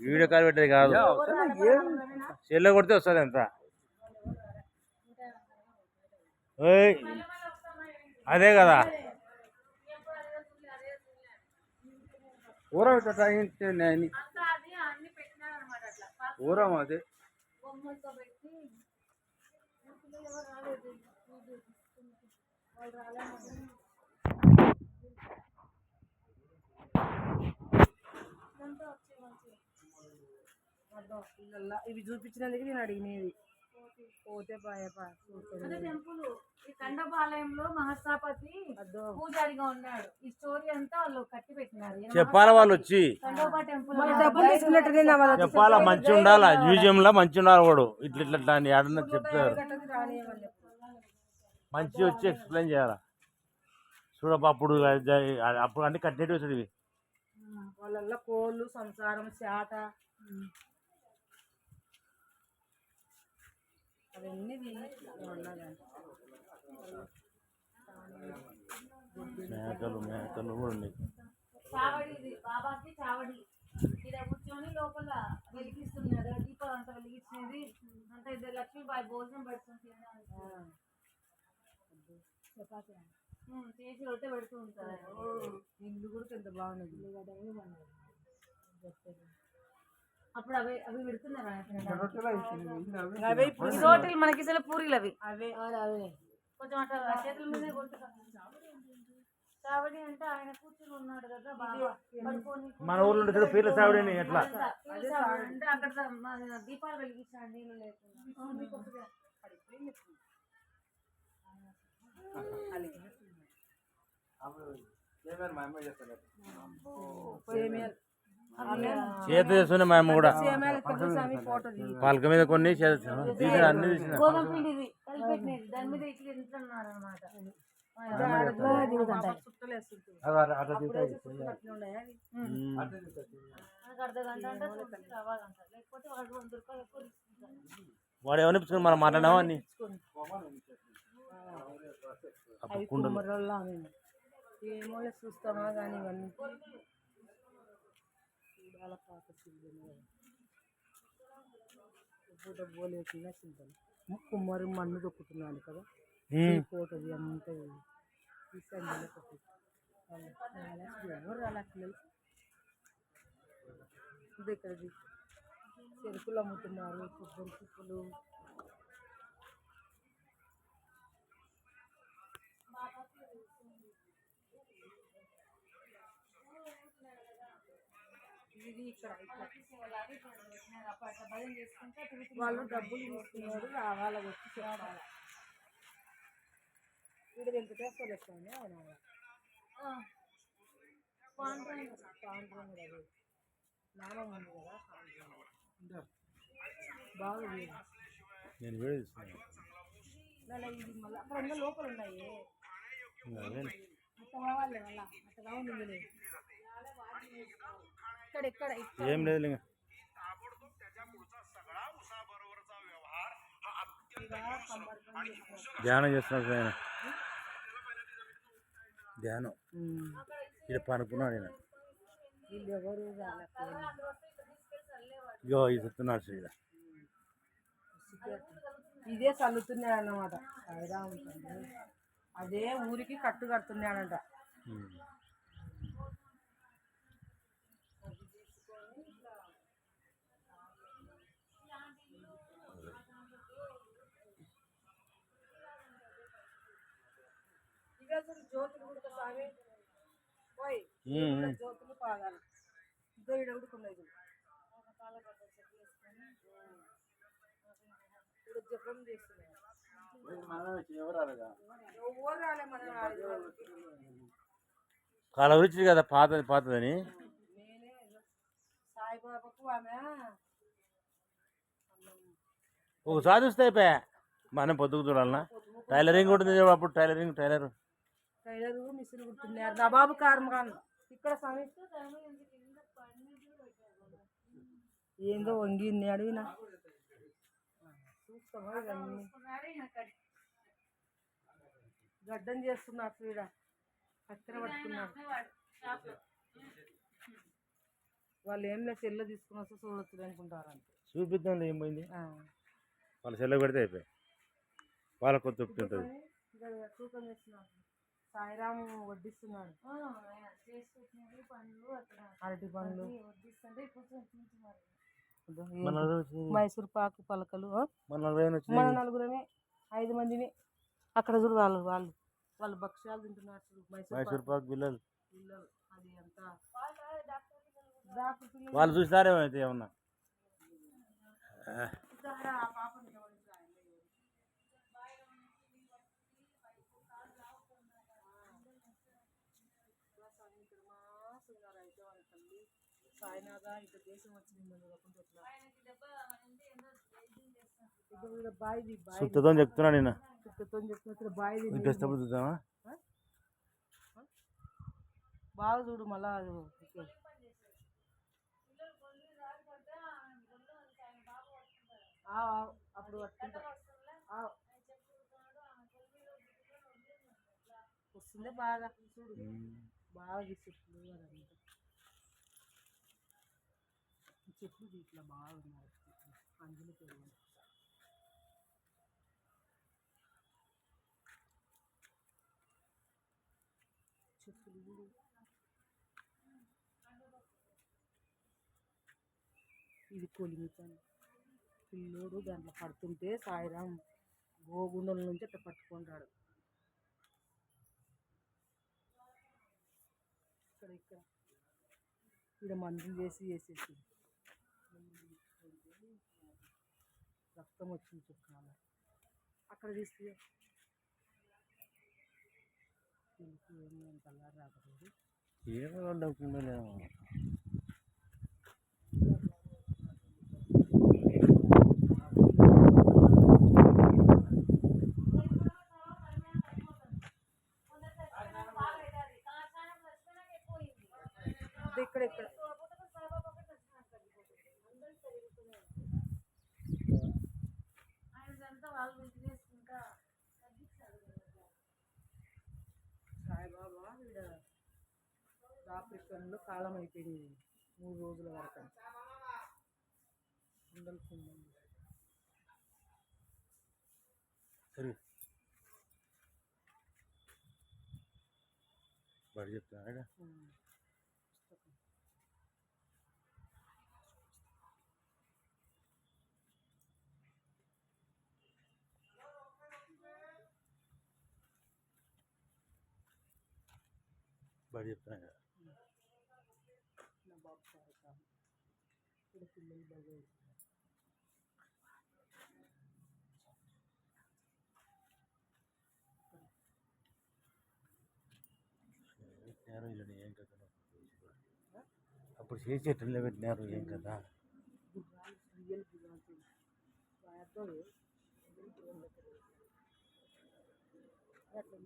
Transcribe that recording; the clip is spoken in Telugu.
వీడియో కాల్ పెట్టేది కాదు, సెల్లో కొడితే వస్తుంది ఎంత. అదే కదా ఊరం ఊరం అదే ఇవి చూపించినందుకు నేను అడిగినది పోతే కండపాలయంలో మహస్థాపతి పూజారిగా ఉన్నాడు. ఈ స్టోరీ అంతా వాళ్ళు కట్టి పెట్టినారు. చెప్పాలా వాళ్ళు వచ్చి చెప్పాలా, మంచి ఉండాలా మ్యూజియం లో మంచి ఉండాలి వాడు ఇట్లా ఇట్లా అని ఆడన్నా చెప్తారు. మంచి వచ్చి ఎక్స్ప్లెయిన్ చేయాలా. చూడబ్బా అప్పుడు అప్పుడు అన్ని కట్టేటి వచ్చేది వాళ్ళ కోళ్ళు సంసారం శాట అవన్నీ మేకలు మేకలు కూడా ఉన్నాయి. చావడి బాబాకి చావడి ఇలా కూర్చొని లోపల వెలిగిస్తున్నారు. దీపాలు అంతా వెలిగించినది అంతా ఇద్దరు లక్ష్మీబాయి భోజనం పెడుతుంది. చేసి రొట్టె పెడుతూ ఉంటారు. ఇల్లు కూడా ఎంత బాగున్నది. అప్పుడు అవి అవి పెడుతున్నారు. రోటీలు మనకి అసలు పూరీలు అవి అవే కొంచెం అట్లా చేతుల మీదే కొట్టుకుంటారు. చావడి అంటే ఆయన కూర్చుని ఉన్నాడు కదా బాబా పడుకొని. మన ఊర్లో పీర్ల చావడి ఎట్లా అంటే అక్కడ దీపాలు వెలిగించాడు నీళ్ళు లేకుండా. చేత చేస్తున్నా మేము కూడా పలక మీద కొన్ని అన్ని తీసిన గోధుమ పిండిది కలిపెట్టినది దాని మీద ఇట్లా తింటున్నారు అనమాట. అర్ధగంట అంటే కావాలంట, లేకపోతే వాడు 100 రూపాయలు ఎక్కువ తీసుకుంటారు. వాడు ఏమని పుచ్చుకొని మనం మాట్లాడినావా అన్ని ఏమో చూస్తామా కానీ ఇవన్నీ చూడాల పాత పూట పోలేకుండా చింతలు కుమ్మరి మన్ను దొక్కుతున్నాను కదా పోతుంది అంతా ఇక్కడికి చెరుకులు అమ్ముతున్నారు, కొబ్బరి చిప్పులు. వాళ్ళు డబ్బులు తీసుకున్నారు రావాల వచ్చి చెప్పాలి. వీడు వెంకటేశ్వర లెక్కనే ఆయన నామం ఉంది కదా బాగా నేను కూడా తీసుకున్నాను. ఇది మళ్ళీ అక్కడ ఉన్న లోపల ఉన్నాయి అట్ట కావాలి మళ్ళీ అట్ట కావాలి. ఇక్కడ ఏం లేదు ధ్యానం చేస్తున్నాడు ఆయన. ధ్యానం ఇక్కడ పనుకున్నాడు ఆయన. ఇగో ఈ చెప్తున్నాడు శ్రీగా ఇదే చల్లుతున్నాడు అన్నమాట. అదే ఊరికి కట్టు కడుతున్నాడంట. జ్యోతులు కూడా స్వామి పోయి జ్యోతులు పాదాలు ఇద్దరు ఉడుకున్నాయి. జపం చేస్తున్నాయి. కాల గురించి కదా పాతదని సాయిబాబాకు ఆమె ఒకసారి చూస్తే అయిపోయా. మనం పొద్దుకు చూడాలన్నా టైలరింగ్ ఉంటుంది అప్పుడు టైలర్ మిషన్ కుడుతున్నారు. నబాబు కార్మకాన్ ఇక్కడ ఏందో వంగింది అడిగిన గడ్డం చేస్తున్నారు చూడ కత్తెర పట్టుకున్నారు. వాళ్ళు ఏం లేదు సెల్లో తీసుకుని వస్తే చూడొచ్చు అనుకుంటారు అంతే. చూపిద్దాం ఏం పోయింది, ఆ. వాళ్ళ సెల్ల పెడితే అయిపోయి వాళ్ళ కొత్త ఉంటుంది. ఇంకా తూకం చేస్తున్నాడు సాయిరాము వడ్డిస్తున్నాడు. చేసుకుంటున్నారు పండ్లు అక్కడ అరటి పండ్లు వడ్డిస్తుంటే ఇప్పుడు చూపించున్నారు. మన మైసూర్ పాకు పలకలు. మన మన నలుగురమే 5 మందిని. అక్కడ చూడు వాళ్ళు వాళ్ళు వాళ్ళు భక్ష్యాలు తింటున్నారు చూడు. మైసూర్ పాక్ పిల్లలు పిల్లలు అది అంతా వాళ్ళు చూస్తారేమో అయితే ఏమన్నా. సాయినాథ ఇంత దేశం వచ్చింది బాయిది సుత్తతో చెప్తున్నా నేను చుట్టతో చెప్పిన బాయిది ఇంట్రెస్ట్ చూద్దామా. బాగా చూడు మళ్ళా అప్పుడు వస్తుందే బాగా చూడు బాగా చెట్లు అదంతా చెట్లు ఇట్లా బాగున్నాయి అందులో పెరిగింది. చెట్లు ఇది కొలిమితాను పిల్లోడు దాంట్లో పడుతుంటే సాయిరాం గోగుండల నుంచి అట్లా పట్టుకుంటాడు. ఇక్కడ ఇక్కడ ఇక్కడ మందులు వేసేసి రక్తం వచ్చింది చుట్టాల అక్కడ తీసుకు ఏమి అంతలా రాకూడదు. ఏమో డబ్బులు ఇక్కడ ఇక్కడ సాయిబాబా ఇక్కడ ఆఫ్రికన్లో కాలం అయిపోయింది 3 రోజుల వరకు. కుండలు కుండలు సరే బడి చెప్తాను. బడి చెప్తాను నా బాబు సార్ ఇక్కడ పిల్లలు బాగా పెట్టినారు ఇలా ఏం కదా అప్పుడు చేసేటల్లో పెట్టినారు ఏం కదా. గుర్రాలు రియల్ గుర్రాలు అట్లా